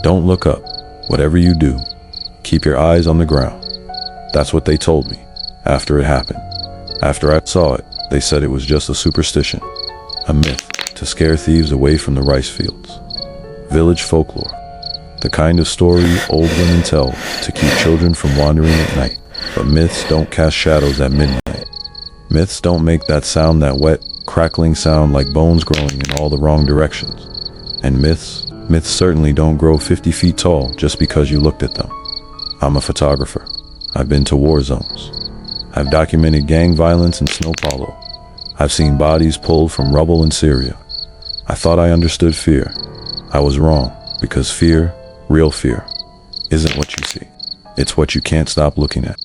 Don't look up. Whatever you do, keep your eyes on the ground. That's what they told me after it happened. After I saw it, they said it was just a superstition, a myth to scare thieves away from the rice fields. Village folklore, the kind of story old women tell to keep children from wandering at night. But myths don't cast shadows at midnight. Myths don't make that sound, that wet, crackling sound like bones growing in all the wrong directions. And myths certainly don't grow 50 feet tall just because you looked at them. I'm a photographer. I've been to war zones. I've documented gang violence in São Paulo. I've seen bodies pulled from rubble in Syria. I thought I understood fear. I was wrong, because fear, real fear, isn't what you see. It's what you can't stop looking at.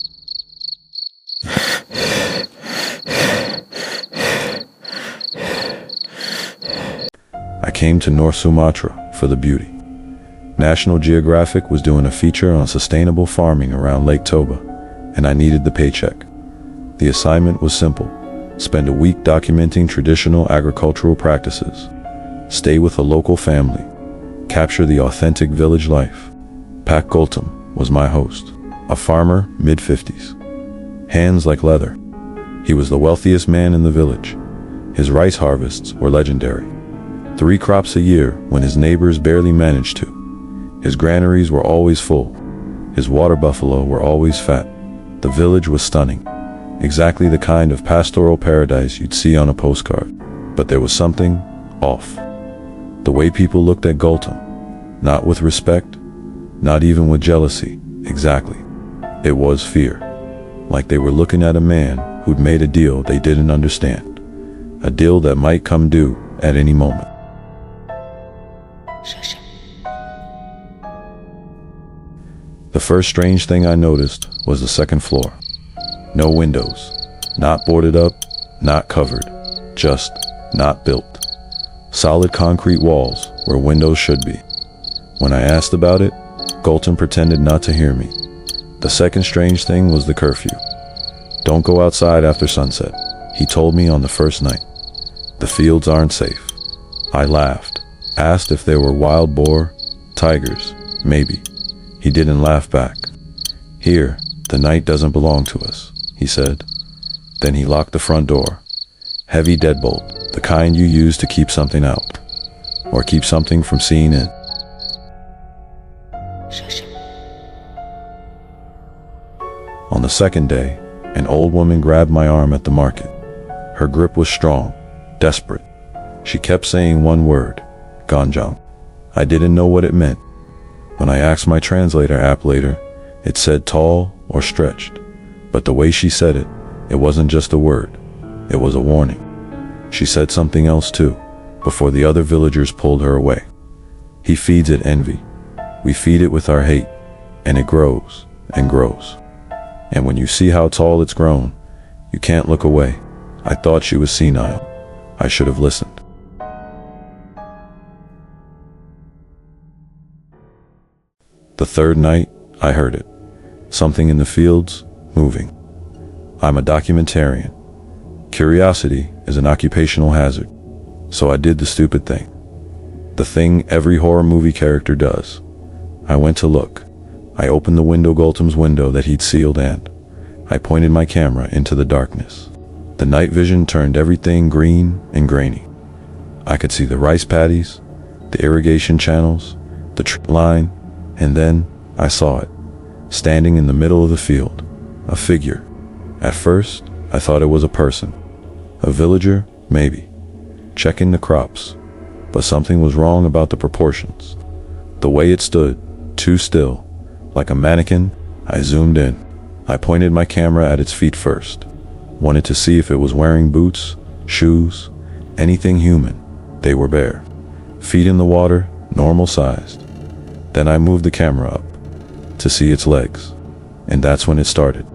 I came to North Sumatra for the beauty. National Geographic was doing a feature on sustainable farming around Lake Toba, and I needed the paycheck. The assignment was simple. Spend a week documenting traditional agricultural practices. Stay with a local family. Capture the authentic village life. Gultom was my host, a farmer, mid-50s. Hands like leather. He was the wealthiest man in the village. His rice harvests were legendary. 3 crops a year when his neighbors barely managed to. His granaries were always full. His water buffalo were always fat. The village was stunning. Exactly the kind of pastoral paradise you'd see on a postcard. But there was something off. The way people looked at Gultom. Not with respect, not even with jealousy, exactly. It was fear. Like they were looking at a man who'd made a deal they didn't understand. A deal that might come due at any moment. The first strange thing I noticed was the second floor. No windows, not boarded up, not covered, just not built. Solid concrete walls where windows should be. When I asked about it, Gultom pretended not to hear me. The second strange thing was the curfew. Don't go outside after sunset, he told me on the first night. The fields aren't safe. I laughed, asked if there were wild boar, tigers, maybe. He didn't laugh back. Here, the night doesn't belong to us, he said. Then he locked the front door. Heavy deadbolt, the kind you use to keep something out, or keep something from seeing in. On the second day, an old woman grabbed my arm at the market. Her grip was strong, desperate. She kept saying one word, Ganjang. I didn't know what it meant. When I asked my translator app later, it said tall or stretched. But the way she said it, it wasn't just a word. It was a warning. She said something else too, before the other villagers pulled her away. He feeds it envy. We feed it with our hate, and it grows and grows. And when you see how tall it's grown, you can't look away. I thought she was senile. I should have listened. The third night, I heard it. Something in the fields, moving. I'm a documentarian. Curiosity is an occupational hazard. So I did the stupid thing. The thing every horror movie character does. I went to look. I opened the window, Gultom's window that he'd sealed, and I pointed my camera into the darkness. The night vision turned everything green and grainy. I could see the rice paddies, the irrigation channels, the tree line, and then I saw it, standing in the middle of the field, a figure. At first, I thought it was a person, a villager, maybe, checking the crops, but something was wrong about the proportions. The way it stood, too still, like a mannequin. I zoomed in. I pointed my camera at its feet first. Wanted to see if it was wearing boots, shoes, anything human. They were bare. Feet in the water, normal sized. Then I moved the camera up to see its legs. And that's when it started.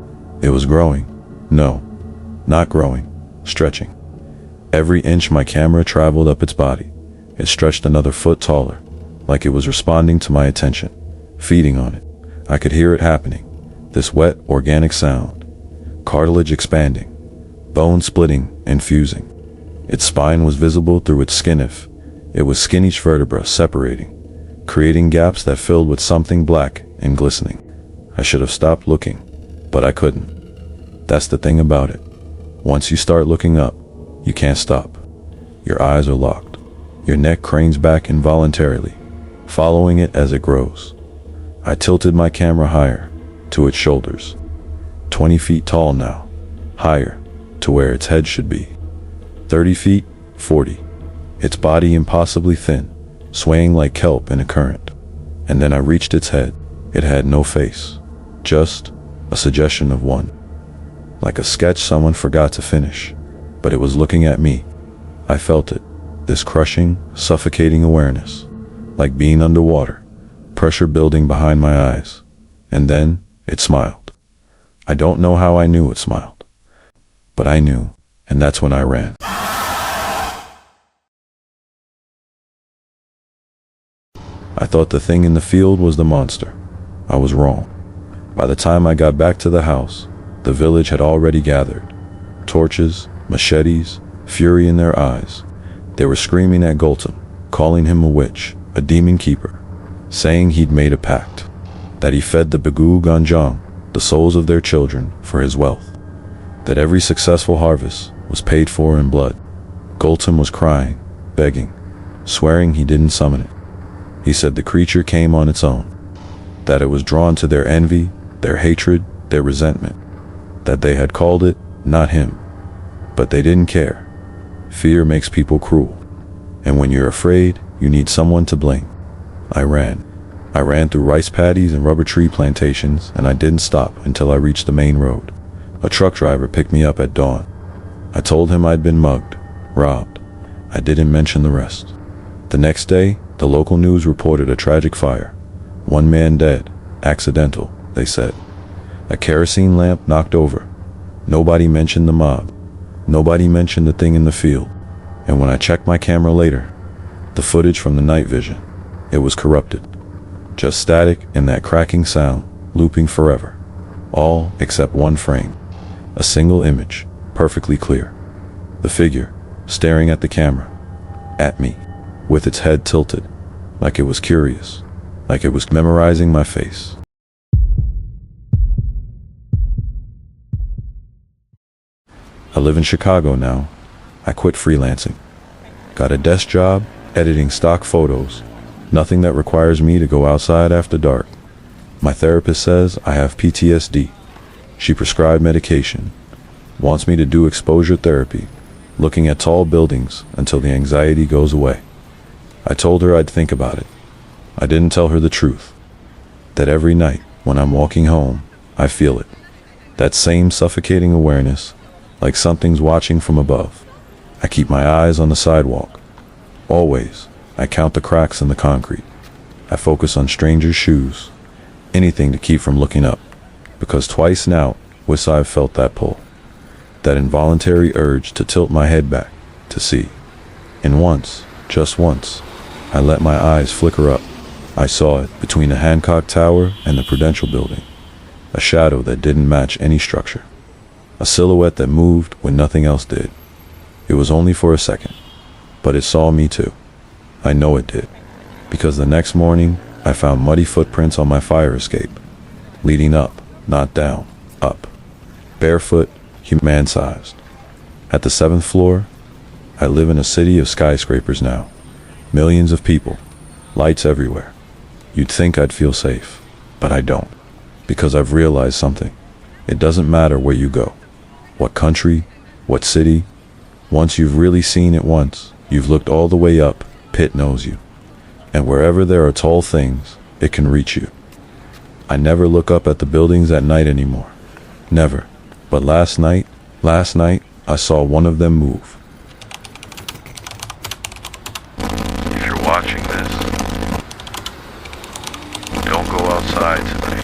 It was growing. No, not growing, stretching. Every inch my camera traveled up its body, it stretched another foot taller, like it was responding to my attention, feeding on it. I could hear it happening, this wet, organic sound. Cartilage expanding, bone splitting and fusing. Its spine was visible through its skin. If it was skin, each vertebra separating, creating gaps that filled with something black and glistening. I should have stopped looking, but I couldn't. That's the thing about it. Once you start looking up, you can't stop. Your eyes are locked. Your neck cranes back involuntarily, following it as it grows. I tilted my camera higher, to its shoulders. 20 feet tall now, higher, to where its head should be. 30 feet, 40. Its body impossibly thin, swaying like kelp in a current. And then I reached its head. It had no face, just a suggestion of one. Like a sketch someone forgot to finish, but it was looking at me. I felt it, this crushing, suffocating awareness, like being underwater, pressure building behind my eyes. And then it smiled. I don't know how I knew it smiled, but I knew, and that's when I ran. I thought the thing in the field was the monster. I was wrong. By the time I got back to the house, the village had already gathered. Torches, machetes, fury in their eyes. They were screaming at Gultom, calling him a witch, a demon keeper, saying he'd made a pact, that he fed the Begu Ganjang, the souls of their children, for his wealth, that every successful harvest was paid for in blood. Gultom was crying, begging, swearing he didn't summon it. He said the creature came on its own, that it was drawn to their envy, their hatred, their resentment, that they had called it, not him. But they didn't care. Fear makes people cruel, and when you're afraid, you need someone to blame. I ran. I ran through rice paddies and rubber tree plantations, and I didn't stop until I reached the main road. A truck driver picked me up at dawn. I told him I'd been mugged, robbed. I didn't mention the rest. The next day, the local news reported a tragic fire. 1 man dead, accidental, they said. A kerosene lamp knocked over. Nobody mentioned the mob. Nobody mentioned the thing in the field. And when I checked my camera later, the footage from the night vision, it was corrupted. Just static and that cracking sound, looping forever. All except one frame. A single image, perfectly clear. The figure, staring at the camera. At me, with its head tilted, like it was curious, like it was memorizing my face. I live in Chicago now. I quit freelancing. Got a desk job, editing stock photos. Nothing that requires me to go outside after dark. My therapist says I have PTSD. She prescribed medication. Wants me to do exposure therapy, looking at tall buildings until the anxiety goes away. I told her I'd think about it. I didn't tell her the truth. That every night, when I'm walking home, I feel it. That same suffocating awareness, like something's watching from above. I keep my eyes on the sidewalk. Always, I count the cracks in the concrete. I focus on strangers' shoes. Anything to keep from looking up. Because twice now, I've felt that pull. That involuntary urge to tilt my head back, to see. And once, just once, I let my eyes flicker up. I saw it between the Hancock Tower and the Prudential Building. A shadow that didn't match any structure. A silhouette that moved when nothing else did. It was only for a second, but it saw me too. I know it did, because the next morning I found muddy footprints on my fire escape, leading up, not down, up. Barefoot, human-sized. At the 7th floor, I live in a city of skyscrapers now. Millions of people, lights everywhere. You'd think I'd feel safe, but I don't, because I've realized something. It doesn't matter where you go, what country, what city. Once you've really seen it once, you've looked all the way up, Pit knows you. And wherever there are tall things, it can reach you. I never look up at the buildings at night anymore. Never. But last night, I saw one of them move. If you're watching this, don't go outside tonight.